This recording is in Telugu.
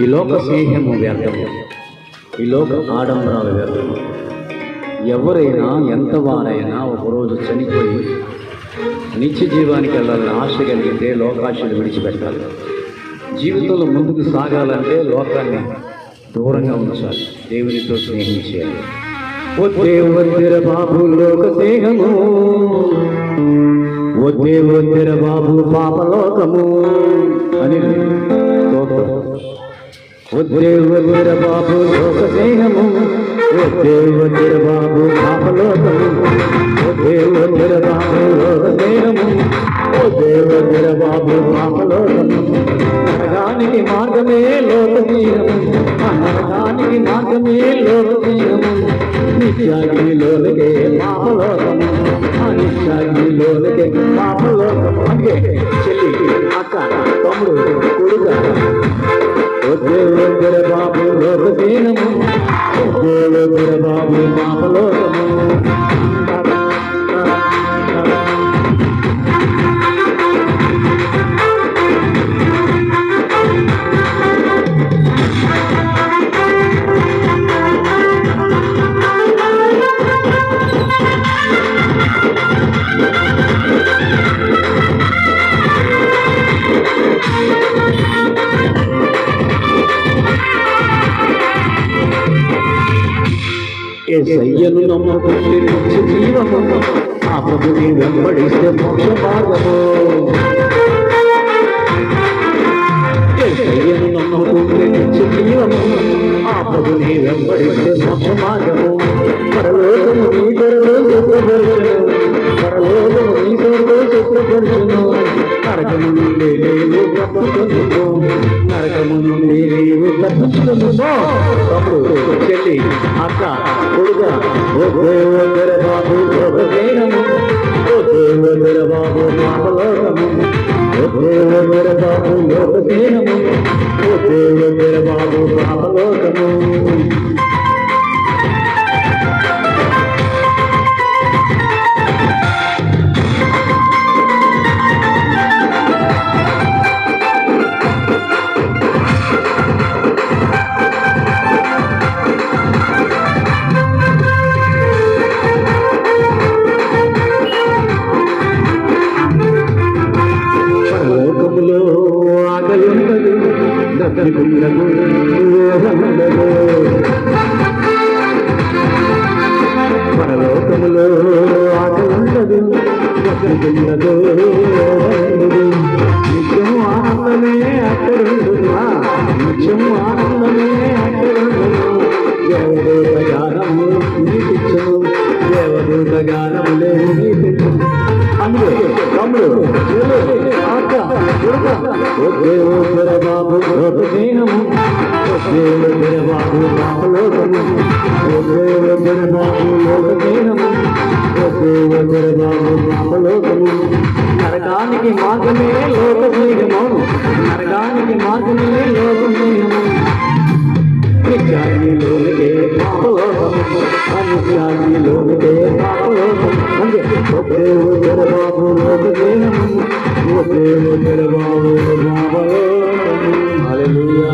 ఈ లోక స్నేహము వ్యర్థము, ఈ లోక ఆడంబరాలు వ్యర్థము. ఎవరైనా ఎంతవారైనా ఒకరోజు చనిపోయి నిత్య జీవానికి వెళ్ళాలని ఆశ కలిగితే లోకాశలు విడిచిపెట్టాలి. జీవితంలో ముందుకు సాగాలంటే లోకాన్ని దూరంగా ఉంచాలి, దేవునితో స్నేహించాలి. వద్దేర బాబు లోక స్నేహము, వద్దేర బాబు పాపలోకము అని వద్దేర బాబు లోక స్నేహము, వద్దేర బాబు పాపలోకము, వద్దేర బాబు లోక స్నేహము, వద్దేర బాబు పాపలోకము. నరకానికి మార్గమే లోక స్నేహము, నరకానికి మార్గమే లోక స్నేహము. నిత్యాగ్నిలోనికే పాపలోకము, నిత్యాగ్నిలోనికే పాపలోకము. అంటే చెల్లి, అక్క, తమ్ముడు, కొడుక, వద్దేర బాబు లోక స్నేహము, వద్దేర బాబు పాపలోకము. ఏసయ్యను నమ్ముకుంటే నిత్య జీవము, ఆ ప్రభుని వెంబడిస్తే మోక్ష మార్గము. ఏసయ్యను నమ్ముకుంటే నిత్య జీవము, ఆ ప్రభుని వెంబడిస్తే మోక్ష మార్గము. పరలోకము నీ కొరకు సిద్ధపరచును, పరలోకము నీ కొరకు సిద్ధపరచును. నరకము నుండి నీవు తప్పుకొనుము, నరకము నుండి నీవు తప్పుకొనుము. తమ్ముడు, చెల్లి, అక్క, కొడుక, వద్దేర బాబు లోక స్నేహము, వద్దేర బాబు పాపలోకము, వద్దేర బాబు లోక స్నేహము, వద్దేర బాబు పాపలోకము. పరలోకములో ఆకలుండదు, ఉండదు, నిత్యము ఆనందమే అక్కడుండునా, నిత్యము ఆనందమే అక్కడుండును. దేవదూత గానము నీకిచ్చును, దేవదూత గానములే నీకిచ్చును. అందుకే తమ్ముడు, అక్క, వద్దేర బాబు లోక స్నేహము, వద్దేర బాబు పాపలోకము, వద్దేర బాబు లోక స్నేహము, వద్దేర బాబు పాపలోకము. నరకానికి మార్గమే లోక స్నేహము, నరకానికి మార్గమే లోక స్నేహము. నిత్యాగ్నిలోనికే పాపలోకము, నిత్యాగ్నిలోనికే పాపలోకము. అంటే వద్దేర బాబు లోక స్నేహము, వద్దేర బాబు పాపలోకము. హల్లెలూయా.